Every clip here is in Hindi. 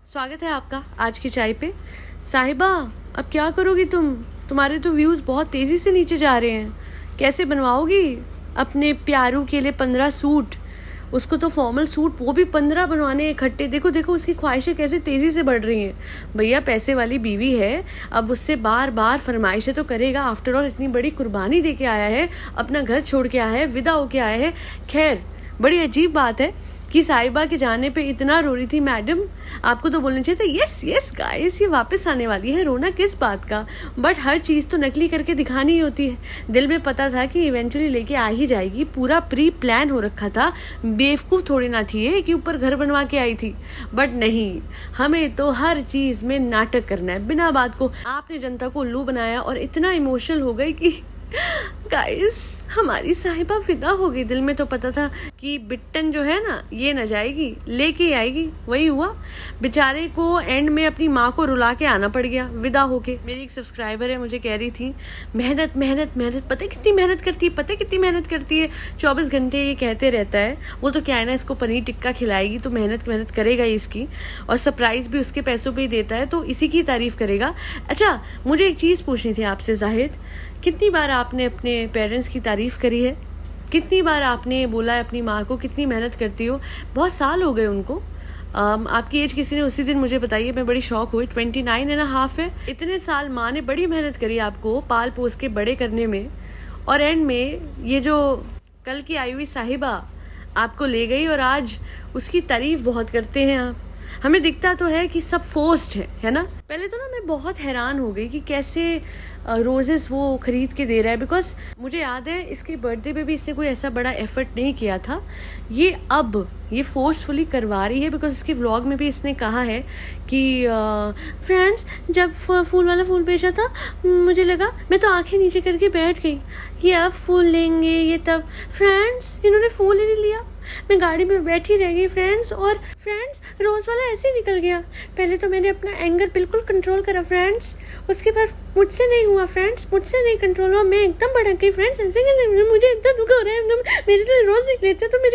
स्वागत है आपका आज की चाय पे। साहिबा, अब क्या करोगी तुम? तुम्हारे तो व्यूज बहुत तेजी से नीचे जा रहे हैं। कैसे बनवाओगी अपने प्यारू के लिए 15 सूट? उसको तो फॉर्मल सूट वो भी 15 बनवाने इकट्ठे। देखो देखो उसकी ख्वाहिशें कैसे तेजी से बढ़ रही हैं। भैया पैसे वाली बीवी है, अब उससे बार बार फरमाइशें तो करेगा। आफ्टर ऑल इतनी बड़ी कुर्बानी दे के आया है, अपना घर छोड़ के आया है, विदा होके आया है। खैर, बड़ी अजीब बात है कि साहिबा के जाने पे इतना रो रही थी। मैडम, आपको तो बोलना चाहिए था यस यस गाइस, ये वापस आने वाली है, रोना किस बात का। बट हर चीज़ तो नकली करके दिखानी ही होती है। दिल में पता था कि इवेंचुअली लेके आ ही जाएगी, पूरा प्री प्लान हो रखा था। बेवकूफ़ थोड़ी ना थी ये कि ऊपर घर बनवा के आई थी। बट नहीं, हमें तो हर चीज़ में नाटक करना है बिना बात को। आपने जनता को उल्लू बनाया और इतना इमोशनल हो गई कि गाइस हमारी साहिबा फिदा हो गई। दिल में तो पता था कि बिट्टन जो है ना, ये न जाएगी, लेके आएगी। वही हुआ, बेचारे को एंड में अपनी माँ को रुला के आना पड़ गया विदा होके। मेरी एक सब्सक्राइबर है, मुझे कह रही थी मेहनत मेहनत मेहनत, पता है कितनी मेहनत करती है, पता है कितनी मेहनत करती है। 24 घंटे ये कहते रहता है। वो तो क्या है ना, इसको पनीर टिक्का खिलाएगी तो मेहनत मेहनत करेगा ही इसकी, और सरप्राइज भी उसके पैसों पे ही देता है तो इसी की तारीफ करेगा। अच्छा, मुझे एक चीज़ पूछनी थी आपसे जाहिद, कितनी बार आपने अपने पेरेंट्स की तारीफ करी है? कितनी बार आपने बोला है अपनी माँ को कितनी मेहनत करती हो? बहुत साल हो गए उनको। आपकी एज किसी ने उसी दिन मुझे बताई है, मैं बड़ी शौक हुई। 29.5 है। इतने साल माँ ने बड़ी मेहनत करी आपको पाल पोस के बड़े करने में, और एंड में ये जो कल की आई हुई साहिबा आपको ले गई और आज उसकी तारीफ बहुत करते हैं आप। हमें दिखता तो है कि सब फोर्स्ड है ना। पहले तो ना मैं बहुत हैरान हो गई कि कैसे रोजेस वो खरीद के दे रहा है, बिकॉज मुझे याद है इसके बर्थडे पे भी इसने कोई ऐसा बड़ा एफर्ट नहीं किया था। ये अब ये फोर्सफुली करवा रही है, बिकॉज इसके व्लॉग में भी इसने कहा है कि फ्रेंड्स, जब फूल वाला फूल बेचा था मुझे लगा, मैं तो आंखें नीचे करके बैठ गई, ये अब फूल लेंगे ये तब। फ्रेंड्स, इन्होंने फूल ही नहीं लिया, मैं गाड़ी में बैठी रह गई फ्रेंड्स, और फ्रेंड्स रोज़ वाला ऐसे ही निकल गया। पहले तो मैंने अपना एंगर बिल्कुल कंट्रोल करा फ्रेंड्स, उसके बाद मुझसे नहीं हुआ फ्रेंड्स, मुझसे नहीं कंट्रोल हुआ, मैं एकदम भड़क गई फ्रेंड्स। ऐसे कैसे, मुझे इतना दुख हो रहा है एकदम, मेरे लिए रोज़ निकले थे तो मेरे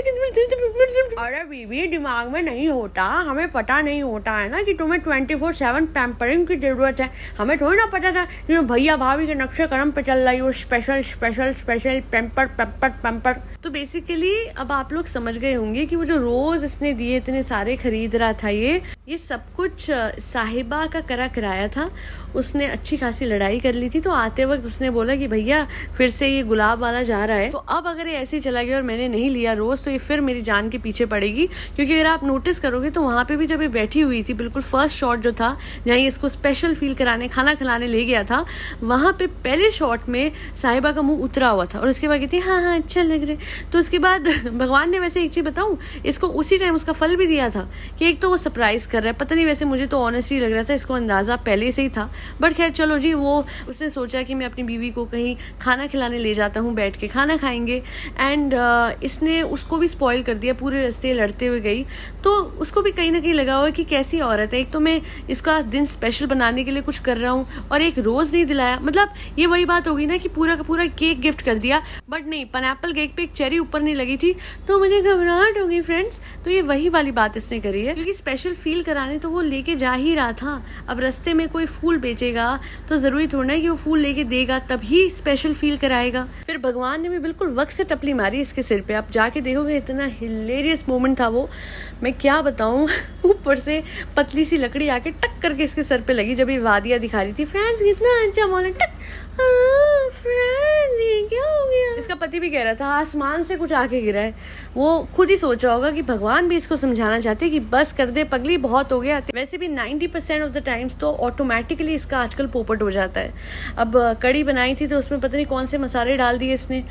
अरे बीबी, दिमाग में नहीं होता, हमें पता नहीं होता है ना कि तुम्हें 24/7 पैम्परिंग की जरूरत है। हमें थोड़ी ना पता था कि भैया भाभी के नक्शे कदम पे चल रही हो, special special special pamper pamper pamper. तो बेसिकली अब आप लोग समझ गए होंगे कि वो जो रोज इसने दिए इतने सारे खरीद रहा था, ये सब कुछ साहिबा का करा कराया था। उसने अच्छी खासी लड़ाई कर ली थी, तो आते वक्त उसने बोला कि भैया फिर से ये गुलाब वाला जा रहा है, तो अब अगर ये ऐसे ही चला गया और मैंने नहीं लिया रोज, तो ये फिर मेरी जान के पीछे पड़ेगी। क्योंकि अगर आप नोटिस करोगे तो वहां पे भी जब ये बैठी हुई थी, बिल्कुल फर्स्ट शॉट जो था जहाँ ये इसको स्पेशल फील कराने खाना खिलाने ले गया था, वहां पे पहले शॉट में साहिबा का मुंह उतरा हुआ था और उसके बाद कहती है हाँ हाँ अच्छा लग रहा है। तो उसके बाद भगवान ने वैसे एक चीज बताऊं, इसको उसी टाइम उसका फल भी दिया था कि एक तो वो सरप्राइज कर रहा है। पता नहीं, वैसे मुझे तो ऑनेस्टली लग रहा था इसको अंदाजा पहले से ही था, बट खैर चलो जी, वो उसने सोचा कि मैं अपनी बीवी को कहीं खाना खिलाने ले जाता हूँ, बैठ के खाना खाएंगे। एंड इसने उसको भी स्पॉइल कर दिया, पूरे रास्ते लड़ते हुए गई। तो उसको भी कहीं ना कहीं लगा हुआ कि कैसी औरत है, एक तो मैं इसका दिन स्पेशल बनाने के लिए कुछ कर रहा हूँ और एक रोज नहीं दिलाया। मतलब ये वही बात होगी ना कि पूरा का पूरा केक गिफ्ट कर दिया, बट नहीं, पाइनएप्पल केक पे एक चेरी ऊपर नहीं लगी थी, तो मुझे घबराहट हो गई फ्रेंड्स। तो ये वही वाली बात इसने करी है, क्योंकि स्पेशल फील कराने तो वो लेके जा ही रहा था। अब रास्ते में कोई फूल बेचेगा तो जरूरी थोड़ा है कि वो फूल लेके देगा तभी स्पेशल फील कराएगा। फिर भगवान ने भी बिल्कुल वक्त से टपली मारी इसके सिर पे। आप जाके देखोगे, इतना हिलेरियस मोमेंट था वो, मैं क्या बताऊं। ऊपर से पतली सी लकड़ी आके टक करके इसके सर पे लगी जब ये वादिया दिखा रही थी। फ्रेंड्स कितना अच्छा मॉल, टक। फ्रेंड्स ये क्या हो गया? इसका पति भी कह रहा था आसमान से कुछ आके गिरा है। वो खुद ही सोचा होगा कि भगवान भी इसको समझाना चाहते कि बस कर दे पगली, बहुत हो गया। वैसे भी 90% ऑफ द टाइम्स तो ऑटोमेटिकली इसका आजकल पोपट हो जाता है। अब कड़ी बनाई थी तो उसमें पता नहीं कौन से मसाले डाल दिए इसने।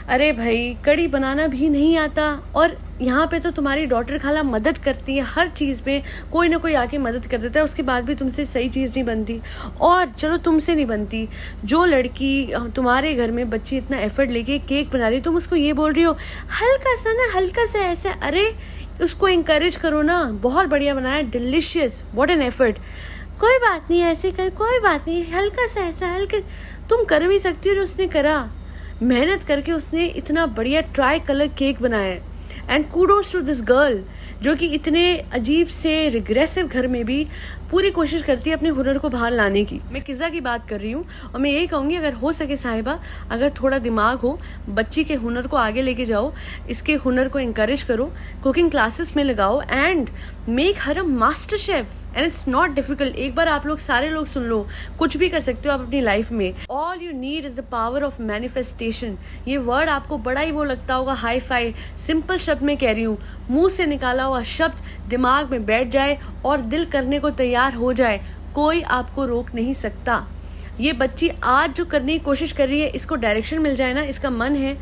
अरे भाई, कड़ी बनाना भी नहीं आता, और यहाँ पे तो तुम्हारी डॉटर खाला मदद करती है हर चीज़ में, कोई ना कोई आके मदद कर देता है, उसके बाद भी तुमसे सही चीज़ नहीं बनती। और चलो तुमसे नहीं बनती, जो लड़की तुम्हारे घर में बच्ची इतना एफर्ट लेके केक बना रही, तुम उसको ये बोल रही हो हल्का सा ना, हल्का सा ऐसा। अरे उसको इंकरेज करो ना, बहुत बढ़िया बनाया, डिलिशियस, व्हाट एन एफर्ट। कोई बात नहीं, ऐसे कर, कोई बात नहीं, हल्का सा ऐसा, हल्का। तुम कर भी सकती हो, उसने करा, मेहनत करके उसने इतना बढ़िया ट्राई कलर केक बनाया है। And kudos to this girl जो कि इतने अजीब से रिग्रेसिव घर में भी पूरी कोशिश करती है अपने हुनर को बाहर लाने की। मैं किज़ा की बात कर रही हूँ और मैं यही कहूँगी, अगर हो सके साहिबा, अगर थोड़ा दिमाग हो, बच्ची के हुनर को आगे लेके जाओ, इसके हुनर को इंकरेज करो, कुकिंग क्लासेस में लगाओ and make her a master chef. And it's not difficult. एक बार आप लोग सारे लोग सुन लो, कुछ भी कर सकते हो आप अपनी लाइफ में। All you need is the power of manifestation. ये वर्ड आपको बड़ा ही वो लगता होगा हाई फाई, सिंपल शब्द में कह रही हूँ, मुंह से निकाला हुआ शब्द दिमाग में बैठ जाए और दिल करने को तैयार हो जाए, कोई आपको रोक नहीं सकता। ये बच्ची आज जो करने की कोशिश कर रही है, इसको डायरेक्शन मिल जाए ना, इसका मन है,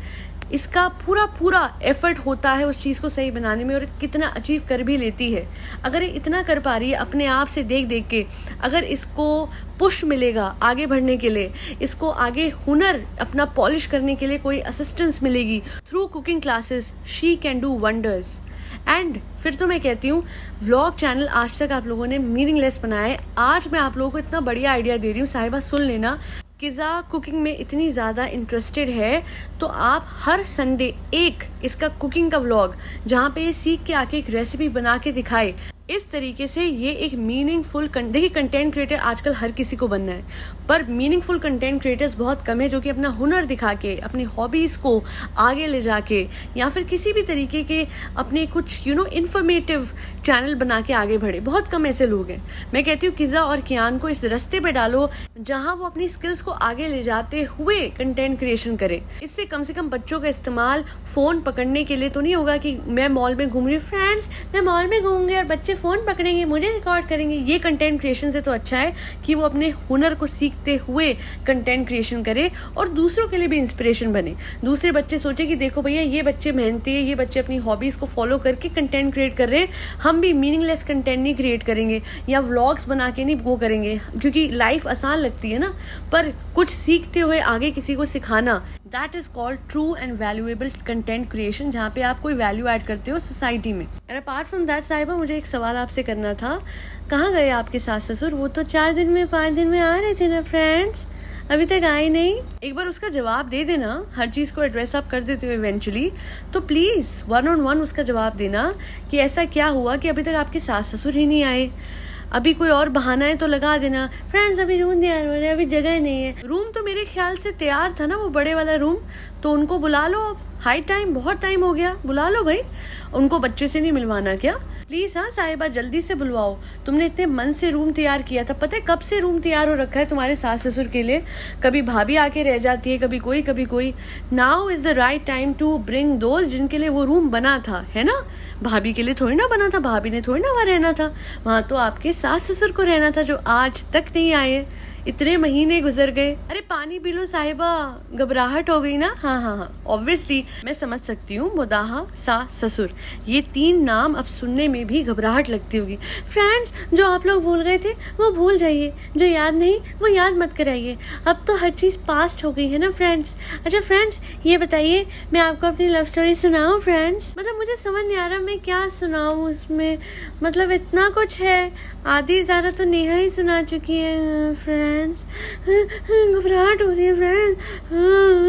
इसका पूरा एफर्ट होता है उस चीज़ को सही बनाने में और कितना अचीव कर भी लेती है। अगर ये इतना कर पा रही है अपने आप से देख देख के, अगर इसको पुश मिलेगा आगे बढ़ने के लिए, इसको आगे हुनर अपना पॉलिश करने के लिए कोई असिस्टेंस मिलेगी through cooking classes, she can do wonders. And फिर तो मैं कहती हूँ, व्लॉग चैनल आज तक आप लोगों ने मीनिंगलेस बनाया है, आज मैं आप लोगों को इतना बढ़िया आइडिया दे रही हूँ। साहिबा सुन लेना, किज़ा कुकिंग में इतनी ज़्यादा इंटरेस्टेड है तो आप हर संडे एक इसका कुकिंग का व्लॉग, जहाँ पे ये सीख के आके एक रेसिपी बना के दिखाए, इस तरीके से ये एक मीनिंगफुल देखिए, कंटेंट क्रिएटर आजकल हर किसी को बनना है, पर मीनिंगफुल कंटेंट क्रिएटर्स बहुत कम है जो कि अपना हुनर दिखा के, अपनी हॉबीज़ को आगे ले जाके, या फिर किसी भी तरीके के अपने कुछ इन्फॉर्मेटिव चैनल बना के आगे बढ़े। बहुत कम ऐसे लोग हैं। मैं कहती हूँ किज़ा और कियान को इस रास्ते पे डालो जहाँ वो अपनी स्किल्स को आगे ले जाते हुए कंटेंट क्रिएशन करे। इससे कम से कम बच्चों का इस्तेमाल फ़ोन पकड़ने के लिए तो नहीं होगा कि मैं मॉल में घूम रही हूँ, फ्रेंड्स मैं मॉल में घूमूंगी और बच्चे फ़ोन पकड़ेंगे, मुझे रिकॉर्ड करेंगे। ये कंटेंट क्रिएशन से तो अच्छा है कि वो अपने हुनर को सीखते हुए कंटेंट क्रिएशन करे और दूसरों के लिए भी इंस्पिरेशन बने। दूसरे बच्चे सोचे कि देखो भैया, ये बच्चे मेहनती है, ये बच्चे अपनी हॉबीज़ को फॉलो करके कंटेंट क्रिएट कर रहे हैं, हम भी मीनिंगलेस कंटेंट नहीं क्रिएट करेंगे या व्लॉग्स बना के नहीं वो करेंगे, क्योंकि लाइफ आसान लगती है ना, पर कुछ सीखते हुए आगे किसी को सिखाना, that is called true and valuable content creation, जहाँ पे आप कोई वैल्यू ऐड करते हो सोसाइटी में। एंड अपार्ट फ्रॉम दैट साहिबा, मुझे एक सवाल आपसे करना था, कहाँ गए आपके सास ससुर? वो तो 4 दिन में 5 दिन में आ रहे थे ना फ्रेंड्स, अभी तक आए नहीं। एक बार उसका जवाब दे देना, हर चीज़ को एड्रेस आप कर देते हो इवेंचुअली, तो प्लीज़ 1-on-1 उसका जवाब देना कि ऐसा क्या हुआ कि अभी तक आपके सास ससुर ही नहीं आए। अभी कोई और बहाना है तो लगा देना, फ्रेंड्स अभी रूम तैयार हो रहा है, अभी जगह नहीं है। रूम तो मेरे ख्याल से तैयार था ना, वो बड़े वाला रूम, तो उनको बुला लो। हाई टाइम, बहुत टाइम हो गया, बुला लो भाई। उनको बच्चे से नहीं मिलवाना क्या? प्लीज़ हाँ साहिबा, जल्दी से बुलवाओ। तुमने इतने मन से रूम तैयार किया था, पता है कब से रूम तैयार हो रखा है तुम्हारे सास ससुर के लिए। कभी भाभी आके रह जाती है, कभी कोई। Now is the right time to bring those जिनके लिए वो रूम बना था, है ना। भाभी के लिए थोड़ी ना बना था, भाभी ने थोड़ी ना वहाँ रहना था, वहाँ तो आपके सास ससुर को रहना था जो आज तक नहीं आए। इतने महीने गुजर गए। अरे पानी पी लो साहिबा, घबराहट हो गई ना। हाँ, ऑब्वियसली मैं समझ सकती हूँ, मुदाहा, सास, ससुर, ये 3 नाम अब सुनने में भी घबराहट लगती होगी। फ्रेंड्स, जो आप लोग भूल गए थे वो भूल जाइए, जो याद नहीं वो याद मत कराइए, अब तो हर चीज़ पास्ट हो गई है ना फ्रेंड्स। अच्छा फ्रेंड्स, ये बताइए, मैं आपको अपनी लव स्टोरी सुनाऊँ फ्रेंड्स? मतलब मुझे समझ नहीं आ रहा मैं क्या सुनाऊँ उसमें, मतलब इतना कुछ है, आधी ज़्यादा तो नेहा ही सुना चुकी है फ्रेंड्स। घबराहट हो रही है फ्रेंड्स।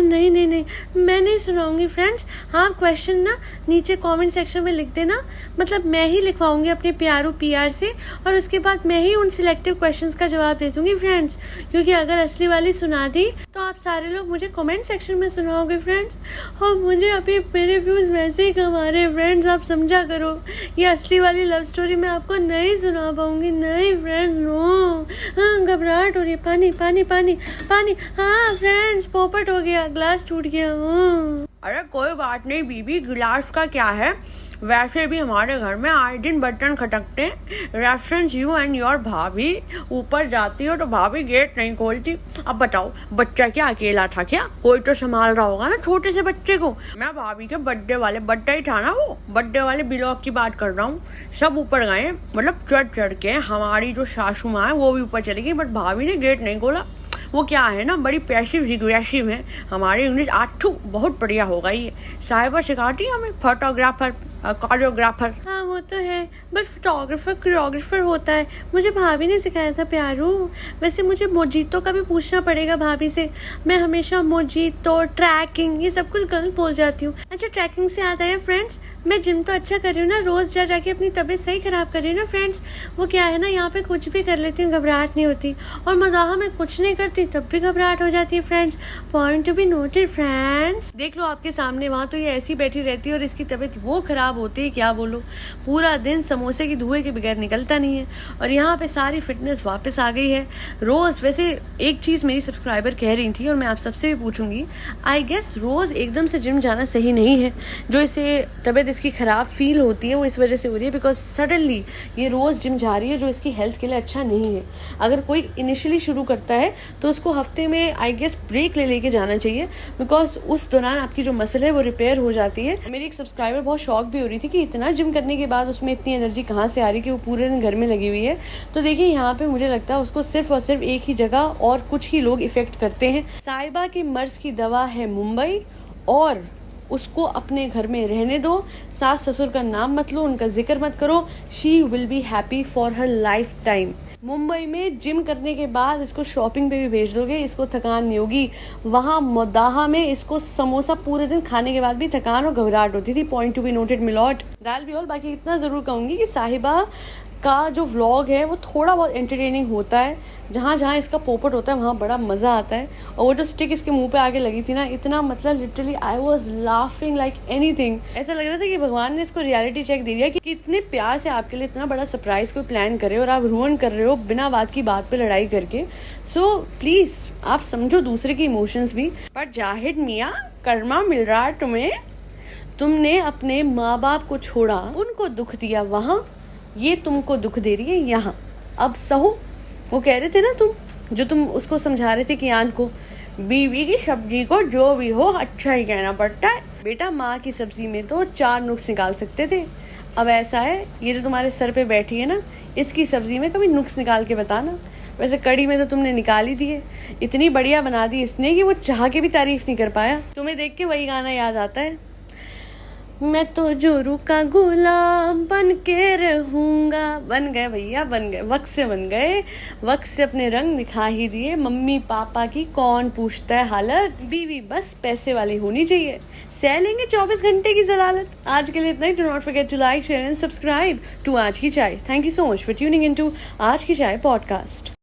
नहीं, मैं नहीं सुनाऊंगी फ्रेंड्स। हाँ, क्वेश्चन ना नीचे कमेंट सेक्शन में लिख देना, मतलब मैं ही लिखवाऊंगी अपने प्यारू PR से, और उसके बाद मैं ही उन सिलेक्टिव क्वेश्चंस का जवाब दे दूंगी फ्रेंड्स, क्योंकि अगर असली वाली सुना दी तो आप सारे लोग मुझे कमेंट सेक्शन में सुनाओगे फ्रेंड्स, और मुझे अभी मेरे व्यूज़ वैसे ही कम आ रहे हैं फ्रेंड्स, आप समझा करो। ये असली वाली लव स्टोरी मैं आपको नहीं सुना पाऊंगी, नहीं फ्रेंड्स, नो। घबराहट हो रही है, पानी। हाँ फ्रेंड्स, पोपट हो गया, ग्लास टूट गया। अरे कोई बात नहीं बीबी, गिलास का क्या है, वैसे भी हमारे घर में आए दिन बर्तन खटकते। रेफरेंस यू एंड योर भाभी, ऊपर जाती हो तो भाभी गेट नहीं खोलती। अब बताओ, बच्चा क्या अकेला था क्या? कोई तो संभाल रहा होगा ना छोटे से बच्चे को। मैं भाभी के बर्थडे ही था ना, वो बर्थडे वाले ब्लॉग की बात कर रहा हूँ। सब ऊपर गए, मतलब चढ़ के, हमारी जो सासू माँ है वो भी ऊपर चली गई, बट भाभी ने गेट नहीं खोला। वो क्या है ना, बड़ी पैसिव रिग्रेसिव है। हमारी इंग्लिश आठू बहुत बढ़िया हो गई है। साहिबा सिखाती है हमें, फोटोग्राफर, कोरियोग्राफर। हाँ वो तो है, बट फोटोग्राफर कोरियोग्राफर होता है, मुझे भाभी ने सिखाया था प्यारू। वैसे मुझे मोजीतो का भी पूछना पड़ेगा भाभी से, मैं हमेशा मोजीतो, ट्रैकिंग, ये सब कुछ गलत बोल जाती हूँ। अच्छा ट्रैकिंग से याद आया फ्रेंड्स, मैं जिम तो अच्छा कर रही हूँ ना, रोज़ जा जाके अपनी तबीयत सही ख़राब कर रही हूँ ना फ्रेंड्स। वो क्या है ना, यहाँ पे कुछ भी कर लेती हूँ घबराहट नहीं होती, और मदाहा में कुछ नहीं करती तब भी घबराहट हो जाती है friends. Point to be noted friends. देख लो आपके सामने, वहाँ तो ये ऐसी बैठी रहती है और इसकी तबीयत वो ख़राब होती है, क्या बोलो। पूरा दिन समोसे की धुएं के बगैर निकलता नहीं है, और यहाँ पे सारी फिटनेस वापस आ गई है रोज़। वैसे एक चीज़ मेरी सब्सक्राइबर कह रही थी और मैं आप सबसे भी पूछूंगी, आई गेस रोज़ एकदम से जिम जाना सही नहीं है। जो इसे तबीयत इसकी ख़राब फील होती है वो इस वजह से हो रही है बिकॉज सडनली ये रोज़ जिम जा रही है, जो इसकी हेल्थ के लिए अच्छा नहीं है। अगर कोई इनिशियली शुरू करता है तो उसको हफ्ते में आई गेस ब्रेक ले लेके जाना चाहिए, बिकॉज उस दौरान आपकी जो मसल है वो रिपेयर हो जाती है। मेरी एक सब्सक्राइबर बहुत शॉक भी हो रही थी कि इतना जिम करने के बाद उसमें इतनी एनर्जी कहाँ से आ रही कि वो पूरे दिन घर में लगी हुई है। तो देखिए यहाँ पे मुझे लगता है उसको सिर्फ और सिर्फ एक ही जगह और कुछ ही लोग इफेक्ट करते हैं। साहिबा की मर्ज की दवा है मुंबई, और उसको अपने घर में रहने दो। सास ससुर का नाम मत लो, उनका जिक्र मत करो। She will be happy for her life time. Mumbai में जिम करने के बाद इसको शॉपिंग पे भी भेज दोगे, इसको थकान नहीं होगी। वहाँ मदाहा में इसको समोसा पूरे दिन खाने के बाद भी थकान और घबराहट होती थी। पॉइंट टू बी नोटेड मिलॉट। दाल भी ऑल। बाकी इतना ज़रूर कहूँगी कि साहिबा का जो व्लॉग है वो थोड़ा बहुत एंटरटेनिंग होता है। जहाँ जहाँ इसका पोपट होता है वहाँ बड़ा मज़ा आता है। और वो जो स्टिक इसके मुंह पे आगे लगी थी ना, इतना मतलब literally I was laughing like anything. ऐसा लग रहा था कि भगवान ने इसको रियलिटी चेक दे दिया कि इतने प्यार से आपके लिए इतना बड़ा सरप्राइज कोई प्लान करे और आप रुइन कर रहे हो बिना बात की बात पे लड़ाई करके। सो प्लीज़ आप समझो दूसरे के इमोशंस भी। पर जाहिद मियाँ, कर्मा मिल रहा है तुम्हें। तुमने अपने माँ बाप को छोड़ा, उनको दुख दिया वहाँ, ये तुमको दुख दे रही है यहाँ। अब सहो। वो कह रहे थे ना तुम उसको समझा रहे थे कि आन को, बीवी की सब्जी को जो भी हो अच्छा ही कहना पड़ता है। बेटा माँ की सब्जी में तो 4 नुक्स निकाल सकते थे। अब ऐसा है, ये जो तुम्हारे सर पे बैठी है ना, इसकी सब्जी में कभी नुक्स निकाल के बताना। वैसे कड़ी में तो तुमने निकाल ही दी है, इतनी बढ़िया बना दी इसने कि वो चाह के भी तारीफ नहीं कर पाया। तुम्हें देख के वही गाना याद आता है, मैं तो जोरू का गुलाम बन के रहूंगा। बन गए भैया, बन गए, वक्त से बन गए। वक्त से अपने रंग दिखा ही दिए। मम्मी पापा की कौन पूछता है हालत, बीवी बस पैसे वाली होनी चाहिए। सह लेंगे 24 घंटे की जलालत। आज के लिए इतना ही। Do not forget to like, share and subscribe to Aaj Ki Chai. Thank you so much for tuning in to Aaj Ki चाय पॉडकास्ट।